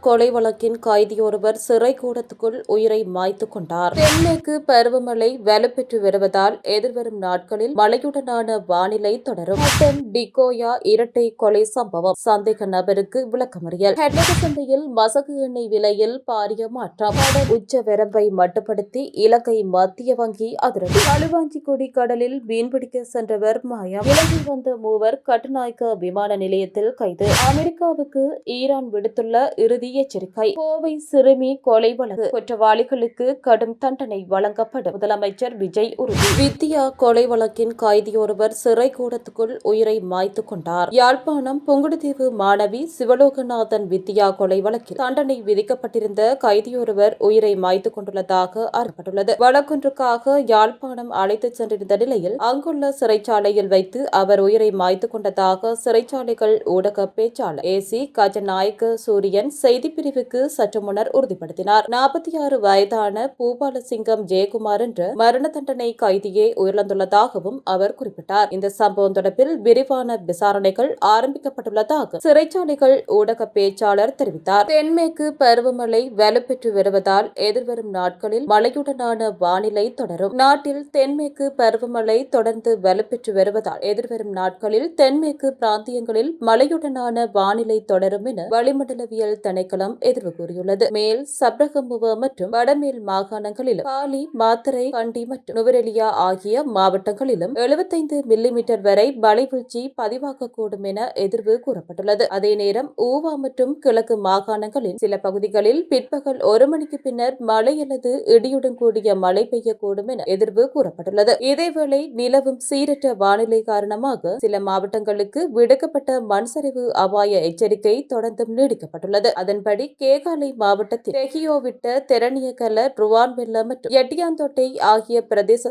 கொலை வழக்கின் கைதியொருவர் சிறைக்கூடத்துக்குள் உயிரை மாய்த்துக் கொண்டார். தென்மேற்கு பருவமழை வலுப்பெற்று வருவதால் எதிர்வரும் நாட்களில் மழையுடனான வானிலை தொடரும். ஹட்டன் டிகோயா இரட்டை கொலை சம்பவம், சந்தேக நபருக்கு விளக்கமறியல். ஹட்டன் சந்தையில் மசகு எண்ணெய் விலையில் பாரிய மாற்றம். கடன் உச்ச வரம்பை மட்டுப்படுத்தி இலங்கை மத்திய வங்கி அதிரடி. களுவாஞ்சிக்குடி கடலில் மீன்பிடிக்க சென்றவர் மாயம். இலங்கை வந்த மூவர் கட்டுநாயக்க விமான நிலையத்தில் கைது. அமெரிக்காவுக்கு ஈரான் விடுத்துள்ள இறுதி எச்சரிக்கை. கோவை சிறுமி கொலை வழக்கு குற்றவாளிகளுக்கு கடும் தண்டனை வழங்கப்படும், முதலமைச்சர் விஜய் உறுதி. வித்தியா கொலை வழக்கின் கைதியொருவர் சிறைக்கூடத்துக்குள் உயிரை மாய்த்துக் கொண்டார். யாழ்ப்பாணம் புங்குடுதீவு மாணவி சிவலோகநாதன் வித்தியா கொலை வழக்கில் தண்டனை விதிக்கப்பட்டிருந்த கைதியொருவர் உயிரை மாய்த்துக் கொண்டுள்ளதாக அறிவிக்கப்பட்டுள்ளது. வழக்கொன்றுக்காக யாழ்ப்பாணம் அழைத்துச் சென்றிருந்த நிலையில் அங்குள்ள சிறைச்சாலையில் வைத்து அவர் உயிரை மாய்த்துக் கொண்டதாக சிறைச்சாலைகள் ஊடக பேச்சாளர் ஏசி கஜநாயக்க சூரியன் செய்திப்பிரிவுக்கு சற்று முன்னர் உறுதிப்படுத்தினார். 46 வயதான பூபாலசிங்கம் ஜெயக்குமார் என்ற மரண தண்டனை கைதியே உயிரிழந்துள்ளதாகவும் அவர் குறிப்பிட்டார். இந்த சம்பவம் தொடர்பில் விரிவான விசாரணைகள் ஆரம்பிக்கப்பட்டுள்ளதாக சிறைச்சாலைகள் ஊடக பேச்சாளர் தெரிவித்தார். தென்மேற்கு பருவமழை வலுப்பெற்று வருவதால் எதிர்வரும் நாட்களில் மழையுடனான வானிலை தொடரும். நாட்டில் தென்மேற்கு பருவமழை தொடர்ந்து வலுப்பெற்று வருவதால் எதிர்வரும் நாட்களில் தென்மேற்கு பிராந்தியங்களில் மழையுடனான வானிலை தொடரும் என வளிமண்டலவியல் திணைக்களம் எதிர்வு கூறியுள்ளது. மேல் சப்ரகமுவ மற்றும் வடமேல் மாகாணங்களிலும் காலி, மாத்தறை, கண்டி மற்றும் நுவரெலியா ஆகிய மாவட்டங்களிலும் 75 மில்லிமீட்டர் வரை மழை வீழ்ச்சி பதிவாகக்கூடும் என எதிர்வு கூறப்பட்டுள்ளது. அதே நேரம் ஊவா மற்றும் கிழக்கு மாகாணங்களின் சில பகுதிகளில் பிற்பகல் 1 மணிக்கு பின்னர் மழை அல்லது இடியுடன் கூடிய மழை பெய்யக்கூடும் என எதிர்வு கூறப்பட்டுள்ளது. இதேவேளை நிலவும் சீரற்ற வானிலை காரணமாக சில மாவட்டங்களுக்கு விடுக்கப்பட்ட மண்சரிவு அபாய எச்சரிக்கை தொடர்ந்தும் நீடிக்கப்பட்டுள்ளது. அதன்படி கேகாலை மாவட்டத்தில் தெஹியோவிட்ட, தெரணியகல, ருவான்வெல்ல மற்றும் எட்டியாந்தோட்டை ஆகிய பிரதேச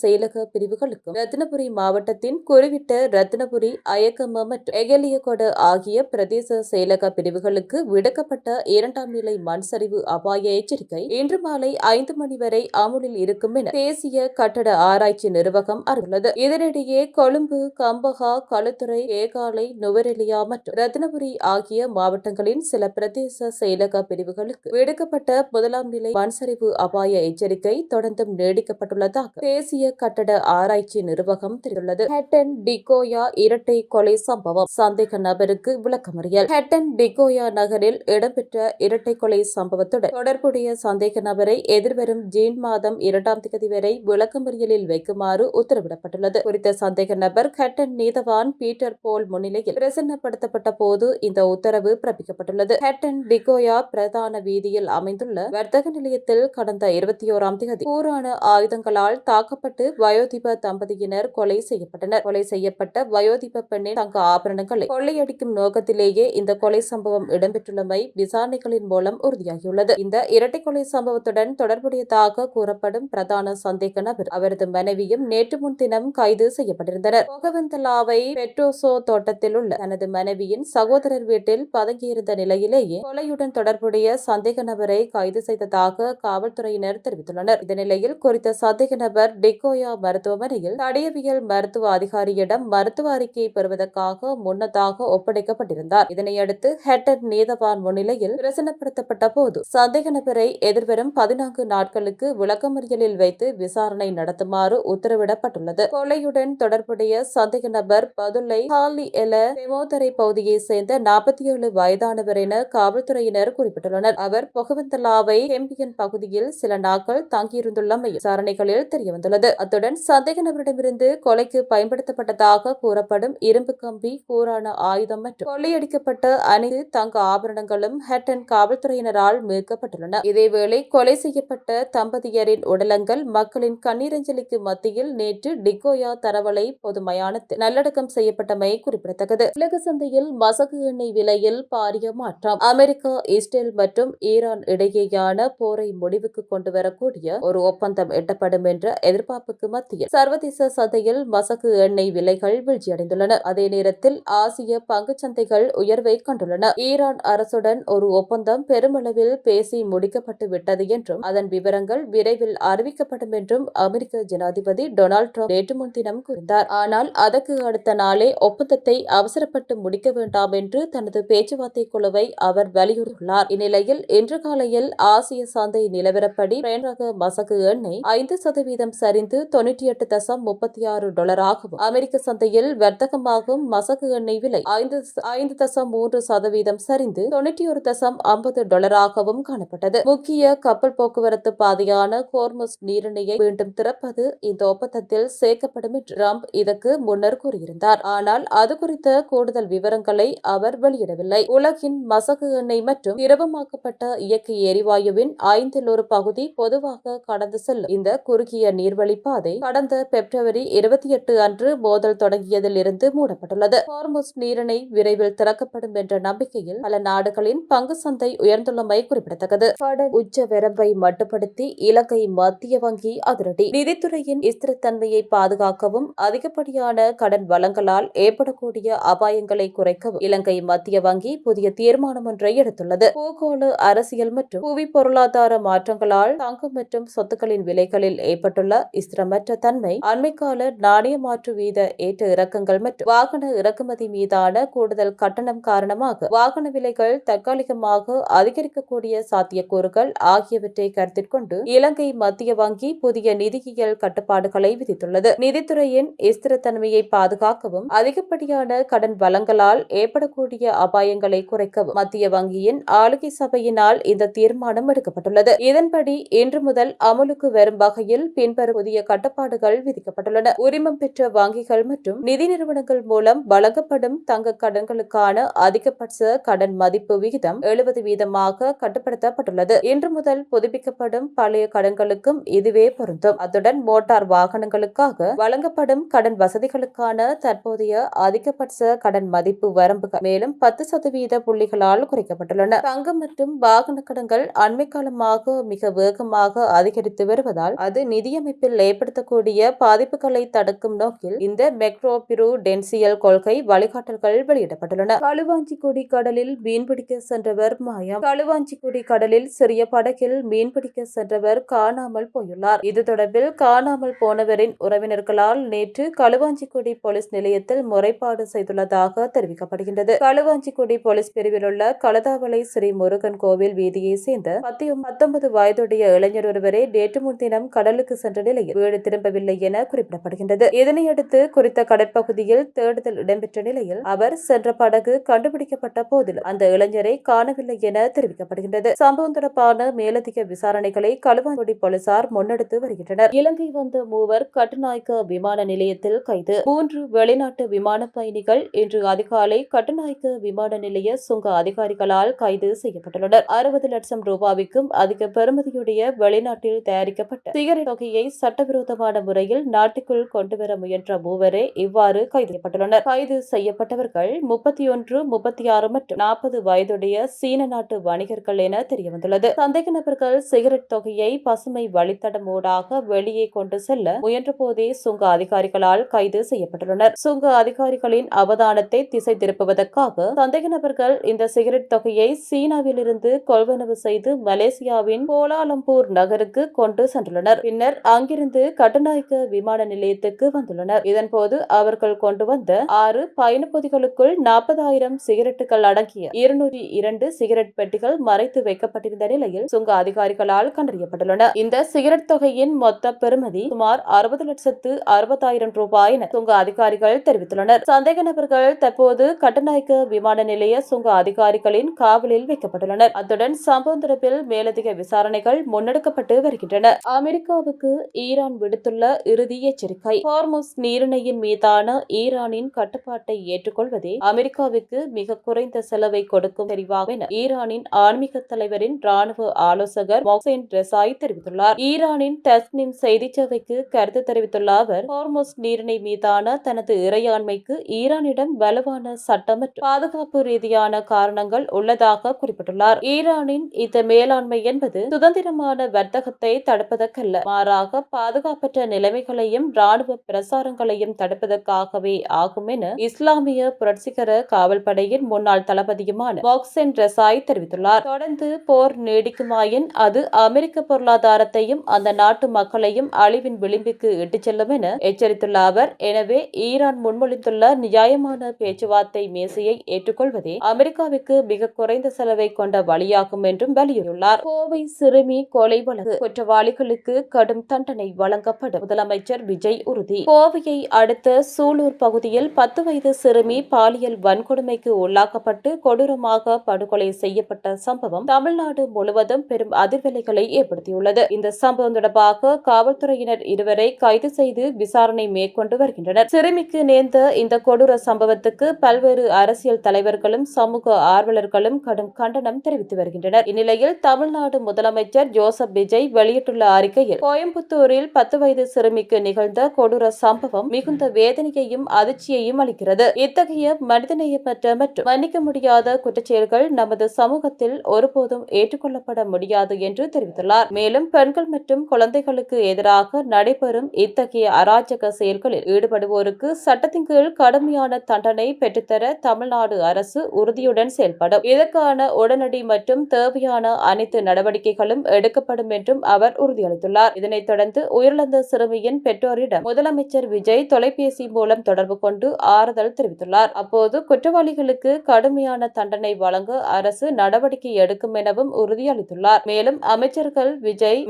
செயலக பிரிவுகளுக்கும் ரத்தினபுரி மாவட்டத்தின் குருவிட்ட, ரத்தினபுரி, அயக்கம மற்றும் எகலியகொட ஆகிய பிரதேச செயலக பிரிவுகளுக்கு விடுக்கப்பட்ட 2ஆம் நிலை மண்சரிவு அபாய எச்சரிக்கை இன்று மாலை 5 மணி வரை அமுலில் இருக்கும் என தேசிய கட்டட ஆராய்ச்சி நிறுவகம் அறிவித்துள்ளது. இதனிடையே கொழும்பு, கம்பஹா, களுத்துறை, கேகாலை, நுவரெலியா மற்றும் ரத்தினபுரி ஆகிய மாவட்டங்களின் சில பிரதேச செயலக பிரிவுகளுக்கு விடுக்கப்பட்ட 1ஆம் நிலை மண்சரிவு அபாய எச்சரிக்கை தொடர்ந்தும் நீடிக்கப்பட்டுள்ளதாக தேசிய கட்டட ஆராய்ச்சி நிறுவகம் தெரிவித்துள்ளது. ஹட்டன் டிகோயா இரட்டை கொலை சம்பவம், சந்தேக நபருக்கு விளக்கமறியல். ஹட்டன் டிகோயா நகரில் இடம்பெற்ற இரட்டை கொலை சம்பவத்துடன் தொடர்புடைய சந்தேக நபரை எதிர்வரும் ஜூன் மாதம் 2ஆம் தேதி வரை விளக்கமறியலில் வைக்குமாறு உத்தரவிடப்பட்டுள்ளது. குறித்த சந்தேக நபர் ஹட்டன் நீதவான் பீட்டர் போல் முன்னிலையில் பிரசன்னப்படுத்தப்பட்ட போது இந்த உத்தரவு பிறப்பிக்கப்பட்டுள்ளது. ஹட்டன் டிகோயா பிரதான வீதியில் அமைந்துள்ள வர்த்தக நிலையத்தில் கடந்த 21ஆம் தேதி கூரான ஆயுதங்களால் தாக்கப்பட்டு வயோதிப தம்பதியினர் கொலை செய்யப்பட்டனர். கொலை செய்யப்பட்ட வயோதிப பெண்ணின் தங்க ஆபரணங்களை கொள்ளையடிக்கும் நோக்கத்திலேயே இந்த கொலை சம்பவம் இடம்பெற்றுள்ளமை விசாரணைகளின் மூலம் உறுதியாகியுள்ளது. இந்த இரட்டை கொலை சம்பவத்துடன் தொடர்புடையதாக கூறப்படும் பிரதான சந்தேக நபர் அவரது மனைவியும் நேற்று முன்தினம் கைது செய்யப்பட்டிருந்தனர். பொகவந்தலாவை பெட்ரோசோ தோட்டத்தில் உள்ள தனது மனைவியின் சகோதரர் வீட்டில் பதுங்கியிருந்த நிலையிலேயே கொலையுடன் தொடர்புடைய சந்தேக நபரை கைது செய்ததாக காவல்துறையினர் தெரிவித்துள்ளனர். இந்த நிலையில் குறித்த சந்தேக நபர் டிகோயா மருத்துவமனையில் தடயவியல் மருத்துவ அதிகாரியிடம் மருத்துவ அறிக்கை பெறுவதற்காக முன்னதாக ஒப்படைக்கப்பட்டிருந்தார். இதனையடுத்து ஹட்டன் நீதவான் முன்னிலையில் பிரசன்னப்படுத்தப்பட்ட போது சந்தேக நபரை எதிர்வரும் 14 நாட்களுக்கு விளக்கமறியலில் வைத்து விசாரணை நடத்துமாறு உத்தரவிடப்பட்டுள்ளது. கொலையுடன் தொடர்புடைய சந்தேக நபர் பதுளை ஹாலி எல தெமோதரை பகுதியை சேர்ந்த 47 வயதானவர் என காவல்துறையினர் குறிப்பிட்டுள்ளனர். அவர் பொகவந்தலாவை கெம்பியன் பகுதியில் சில நாட்கள் தங்கியிருந்துள்ளமை விசாரணைகளில் தெரியவந்துள்ளது. அத்துடன் சந்தேக நபரிடமிருந்து கொலைக்கு பயன்படுத்தப்பட்டதாக கூறப்படும் இரும்பு கம்பி, கூரான ஆயுதம் மற்றும் கொள்ளையடிக்கப்பட்ட அனைத்து தங்க ஆபரணங்களும் ஹட்டன் காவல்துறையினரால் மீட்கப்பட்டுள்ளன. இதேவேளை கொலை செய்யப்பட்ட தம்பதியரின் உடலங்கள் மக்களின் கண்ணீரஞ்சலிக்கு மத்தியில் நேற்று டிகோயா தரவளை பொது மயானத்தில் நல்லடக்கம் செய்யப்பட்டமை குறிப்பிடத்தக்கது. உலக சந்தையில் மசகு எண்ணெய் விலையில் பாரிய மாற்றம். அமெரிக்கா, இஸ்ரேல் மற்றும் ஈரான் இடையேயான போரை முடிவுக்கு கொண்டு வரக்கூடிய ஒரு ஒப்பந்தம் எட்டப்படும் என்ற எதிர்பார்ப்புக்கு மத்தியில் சர்வதேச சந்தையில் மசகு எண்ணெய் விலைகள் வீழ்ச்சியடைந்துள்ளன. அதே நேரத்தில் ஆசிய பங்குச் சந்தைகள் உயர்வை கண்டுள்ளன. ஈரான் அரசுடன் ஒரு ஒப்பந்தம் பெருமளவில் பேசி முடிக்கப்பட்டு விட்டது என்றும் அதன் விவரங்கள் விரைவில் அறிவிக்கப்படும் என்றும் அமெரிக்க ஜனாதிபதி டொனால்ட் ட்ரம்ப் நேற்று முன்தினம் கூறினார். ஆனால் அதற்கு அடுத்த நாளே ஒப்பந்தத்தை அவசரப்பட்டு முடிக்க வேண்டாம் என்று தனது பேச்சுவார்த்தை குழுவை அவர் வலியுறுத்தியுள்ளார். இந்நிலையில் இன்று காலையில் ஆசிய சந்தை நிலவரப்படி பிரெண்ட் ரக மசகு எண்ணெய் 5% சரிந்து $98.36 அமெரிக்க சந்தையில் வர்த்தகமாகும் மசகு எண்ணெய் விலை 5.3% சரிந்து $91.50 காணப்பட்டது. முக்கிய கப்பல் போக்குவரத்து பாதையான ஹோர்முஸ் நீரிணையை மீண்டும் திறப்பது இந்த ஒப்பந்தத்தில் சேர்க்கப்படும் என்று ட்ரம்ப் இதற்கு முன்னர் கூறியிருந்தார். ஆனால் அது குறித்த கூடுதல் விவரங்களை அவர் வெளியிடவில்லை. உலகின் மசகு எண்ணெய் மற்றும் திரவமாக்கப்பட்ட இயற்கை எரிவாயுவின் 1/5 பகுதி பொதுவாக கடந்து செல்லும் இந்த குறுகிய நீர்வழி பாதை கடந்த பிப்ரவரி 28 அன்று மோதல் தொடங்கியதில் இருந்து மூடப்பட்டுள்ளது. ஹோர்முஸ் நீரிணை விரைவில் திறக்கப்படும் என்ற நம்பிக்கையில் பல நாடுகளின் பங்கு சந்தை உயர்ந்துள்ளமை குறிப்பிடத்தக்கது. கடன் உச்ச வரம்பை மட்டுப்படுத்தி இலங்கை மத்திய வங்கி அதிரடி. நிதித்துறையின் ஸ்திரத்தன்மையை பாதுகாக்கவும் அதிகப்படியான கடன் வழங்கலால் ஏற்படக்கூடிய அபாயங்களை குறைக்கவும் இலங்கை மத்திய வங்கி புதிய தீர்மானம் ஒன்றை எடுத்துள்ளது. பூகோள அரசியல் மற்றும் புவி பொருளாதார மாற்றங்களால் தங்கம் மற்றும் சொத்துக்களின் விலைகளில் ஏற்பட்டுள்ள ஸ்திரமற்ற தன்மை, அண்மைக்கால நாணய மாற்று வீத ஏற்ற இறக்கங்கள் மற்றும் வாகன இறக்குமதி மீதான கூடுதல் கட்டணம் காரணமாக வாகன விலைகள் தற்காலிகமாக அதிகரிக்கக்கூடிய சாத்தியக்கூறுகள் ஆகியவற்றை கருத்தில் கொண்டு இலங்கை மத்திய வங்கி புதிய நிதியியல் கட்டுப்பாடுகளை விதித்துள்ளது. நிதித்துறையின் ஸ்திரத்தன்மையை பாதுகாக்கவும் அதிகப்படியான கடன் வழங்கலால் ஏற்படக்கூடிய அபாயங்களை குறைக்கவும் மத்திய வங்கியின் ஆளுகை சபையினால் இந்த தீர்மானம் எடுக்கப்பட்டுள்ளது. இதன்படி இன்று முதல் அமலுக்கு வரும் வகையில் பின்வரும் புதிய கட்டுப்பாடுகள் விதிக்கப்பட்டுள்ளன. உரிமம் பெற்ற வங்கிகள் மற்றும் நிதி நிறுவனங்கள் மூலம் வழங்கப்படும் தங்க கடன்களுக்கான அதிகபட்ச கடன் மதிப்பு விகிதம் 70% கட்டுப்படுத்தப்பட்டுள்ளது. இன்று முதல் புதுப்பிக்கப்படும் பழைய கடன்களுக்கும் இதுவே பொருந்தும். அத்துடன் மோட்டார் வாகனங்களுக்காக வழங்கப்படும் கடன் வசதிகளுக்கான தற்போதைய அதிகபட்ச கடன் மதிப்பு வரம்புகள் மேலும் 10% புள்ளிகளால் குறைக்கப்பட்டுள்ளன. தங்கம் மற்றும் வாகன கடன்கள் அண்மை காலமாக மிக வேகமாக அதிகரித்து வருவதால் அது நிதியமைப்பில் ஏற்படுத்தக்கூடிய பாதிப்புகளை தடுக்கும் நோக்கில் இந்த மெக்ரோ பிருடென்சியல் கொள்கை வழிகாட்டல்கள் வெளியிடப்பட்டுள்ளன. களுவாஞ்சிக்குடி கடலில் மீன்பிடிக்க சென்றவர் மாயம். களுவாஞ்சிக்குடி கடலில் சிறிய படகில் மீன்பிடிக்க சென்றவர் காணாமல் போயுள்ளார். இது தொடர்பில் காணாமல் போனவரின் உறவினர்களால் நேற்று களுவாஞ்சிக்குடி போலீஸ் நிலையத்தில் முறைப்பாடு செய்துள்ளதாக தெரிவிக்கப்படுகின்றது. களுவாஞ்சிக்குடி போலீஸ் பிரிவில் உள்ள கலதாவளை ஸ்ரீ முருகன் கோவில் வீதியை சேர்ந்த 19 வயதுடைய இளைஞர் ஒருவரே நேற்று முன்தினம் கடலுக்கு சென்ற நிலையில் வீடு திரும்பவில்லை என குறிப்பிடப்படுகின்றது. இதனையடுத்து குறித்த கடற்பகுதியில் தேடுதல் இடம்பெற்ற நிலையில் அவர் சென்ற படகு கண்டுபிடிக்கப்பட்ட போதிலும் அந்த இளைஞரை காணவில்லை என தெரிவிக்கப்படுகின்றது. சம்பவம் தொடர்பான மேலதிக விசாரணைகளை களுவாஞ்சிக்குடி போலீசார் முன்னெடுத்து வருகின்றனர். இலங்கை வந்த மூவர் கட்டுநாயக்க விமான நிலையத்தில் கைது. 3 வெளிநாட்டு விமான பயணிகள் இன்று அதிகாலை கட்டுநாயக்க விமான நிலைய சுங்க அதிகாரிகளால் கைது செய்யப்பட்டுள்ளனர். 60 லட்சம் ரூபாய்க்கும் அதிக பெறுமதியுடைய வெளிநாட்டில் தயாரிக்கப்பட்ட சிகரெட் தொகையை சட்டவிரோதமான முறையில் நாட்டுக்குள் கொண்டுவர முயன்ற மூவரே இவ்வாறு கைது செய்யப்பட்டுள்ளனர். கைது செய்யப்பட்டவர்கள் 31, 36 மற்றும் 40 வயதுடைய சீன நாட்டு வணிகர்கள் என தெரியவந்துள்ளது. சந்தேக நபர்கள் சிகரெட் தொகையை பசுமை வழித்தடம் ஊடாக வெளியே கொண்டு செல்ல முயன்ற போதே சுங்க அதிகாரிகளால் கைது செய்யப்பட்டுள்ளனர். சுங்க அதிகாரிகளின் அவதானத்தை திசை திருப்புவதற்காக சந்தேக நபர்கள் இந்த சிகரெட் தொகையை சீனாவிலிருந்து கொள்வனவு செய்து மலேசியாவின் கோலாலம்பூர் நகருக்கு கொண்டு சென்றுள்ளனர். பின்னர் அங்கிருந்து கட்டுநாயக்க விமான நிலையத்துக்கு வந்துள்ளனர். இதன்போது அவர்கள் கொண்டு வந்த 6 பயணப்பொதிகளுக்குள் 40,000 சிகரெட்டுகள் அடங்கிய 202 சிகரெட் பெட்டிகள் மறைத்து வைக்கப்பட்டிருந்த நிலையில் சுங்க அதிகாரிகளால் கண்டறியப்பட்டுள்ளன. இந்த சிகரெட் தொகையின் மொத்த பெறுமதி சுமார் 60,60,000 ரூபாய் என சுங்க அதிகாரிகள் தெரிவித்துள்ளனர். சந்தேக நபர்கள் தற்போது கட்டுநாயக்க விமான நிலைய சுங்க அதிகாரிகளின் காவலில் வைக்கப்பட்டுள்ளனர். அத்துடன் சம்பவம் தொடர்பில் மேலதிக விசாரணைகள் முன்னெடுக்கப்பட்டு வருகின்றன. அமெரிக்காவுக்கு ஈரான் விடுத்துள்ள இறுதி எச்சரிக்கை. ஹோர்முஸ் நீரிணையின் மீதான ஈரானின் கட்டுப்பாட்டை ஏற்றுக்கொள்வதே அமெரிக்காவுக்கு மிக குறைந்த செலவை கொடுக்கும் தெரிவாகும் என ஈரானின் ஆன்மீக தலைவரின் ராணுவ ஆலோசகர் மொஹ்சென் ரெசாய் தெரிவித்துள்ளார். ஈரானின் தஸ்னிம் செய்தி சேவைக்கு கருத்து தெரிவித்துள்ள அவர், ஹோர்முஸ் நீரிணை மீதான தனது இறையாண்மைக்கு ஈரானிடம் வலுவான சட்டம் மற்றும் பாதுகாப்பு ரீதியான காரணங்கள் உள்ளதாக குறிப்பிட்டுள்ளார். ஈரானின் இந்த மேலாண்மை என்பது சுதந்திரமான வர்த்தகத்தை தடுப்பதற்கல்ல, மாறாக பாதுகாப்பற்ற நிலைமைகளையும் ராணுவ பிரசாரங்களையும் தடுப்பதற்காகவே ஆகும் என இஸ்லாமிய புரட்சிகர காவல்படையின் முன்னாள் தளபதியுமான மொஹ்சென் ரெசாய் தெரிவித்துள்ளார். தொடர்ந்து போர் நீடிக்குமாயின் அது அமெரிக்க பொருளாதாரத்தையும் அந்த நாட்டு மக்களையும் அழிவின் விளிம்புக்கு இட்டுச் செல்லும் என எச்சரித்துள்ள அவர், எனவே ஈரான் முன்மொழிந்துள்ள நியாயமான பேச்சு பேச்சுவார்த்தை மேசையை ஏற்றுக்கொள்வதே அமெரிக்காவுக்கு மிக குறைந்த செலவை கொண்ட வழியாகும் என்றும் வலியுறுத்தியுள்ளார். கோவை சிறுமி கொலை வழக்கு குற்றவாளிகளுக்கு கடும் தண்டனை வழங்கப்படும் முதலமைச்சர் விஜய் உறுதி. கோவையை அடுத்த சூலூர் பகுதியில் 10 வயது சிறுமி பாலியல் வன்கொடுமைக்கு உள்ளாக்கப்பட்டு கொடூரமாக படுகொலை செய்யப்பட்ட சம்பவம் தமிழ்நாடு முழுவதும் பெரும் அதிர்வலைகளை ஏற்படுத்தியுள்ளது. இந்த சம்பவம் தொடர்பாக காவல்துறையினர் இருவரை கைது செய்து விசாரணை மேற்கொண்டு வருகின்றனர். சிறுமிக்கு நேர்ந்த இந்த கொடூர சம்பவத்துக்கு பல்வேறு அரசியல் தலைவர்களும் சமூக ஆர்வலர்களும் கடும் கண்டனம் தெரிவித்து வருகின்றனர். இந்நிலையில் தமிழ்நாடு முதலமைச்சர் ஜோசப் விஜய் வெளியிட்டுள்ள அறிக்கையில் கோயம்புத்தூரில் 10 வயது சிறுமிக்கு நிகழ்ந்த கொடூர சம்பவம் மிகுந்த வேதனையையும் அதிர்ச்சியையும் அளிக்கிறது. இத்தகைய மனிதநேயமற்ற மற்றும் மன்னிக்க முடியாத குற்றச்செயல்கள் நமது சமூகத்தில் ஒருபோதும் ஏற்றுக்கொள்ளப்பட முடியாது என்று தெரிவித்துள்ளார். மேலும் பெண்கள் மற்றும் குழந்தைகளுக்கு எதிராக நடைபெறும் இத்தகைய அராஜக செயல்களில் ஈடுபடுவோருக்கு சட்டத்தின் கீழ் கடுமையான தண்டனை பெற்றுத்தர தமிழ்நாடு அரசு உறுதியுடன் செயல்படும். இதற்கான உடனடி மற்றும் தேவையான அனைத்து நடவடிக்கைகளும் எடுக்கப்படும் என்றும் அவர் உறுதியளித்துள்ளார். இதனைத் தொடர்ந்து உயிரிழந்த சிறுமியின் பெற்றோரிடம் முதலமைச்சர் விஜய் தொலைபேசி மூலம் தொடர்பு கொண்டு ஆறுதல் தெரிவித்துள்ளார். அப்போது குற்றவாளிகளுக்கு கடுமையான தண்டனை வழங்க அரசு நடவடிக்கை எடுக்கும் எனவும் உறுதியளித்துள்ளார். மேலும் அமைச்சர்கள் விஜய்,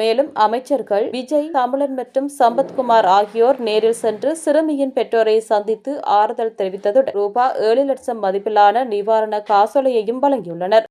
தமிழன் மற்றும் சம்பத்குமார் ஆகியோர் நேரில் சென்று சிறுமியின் பெற்றோரை சந்தித்து ஆறுதல் தெரிவித்ததுடன் ரூபாய் 7 லட்சம் மதிப்பிலான நிவாரண காசோலையையும் வழங்கியுள்ளனர்.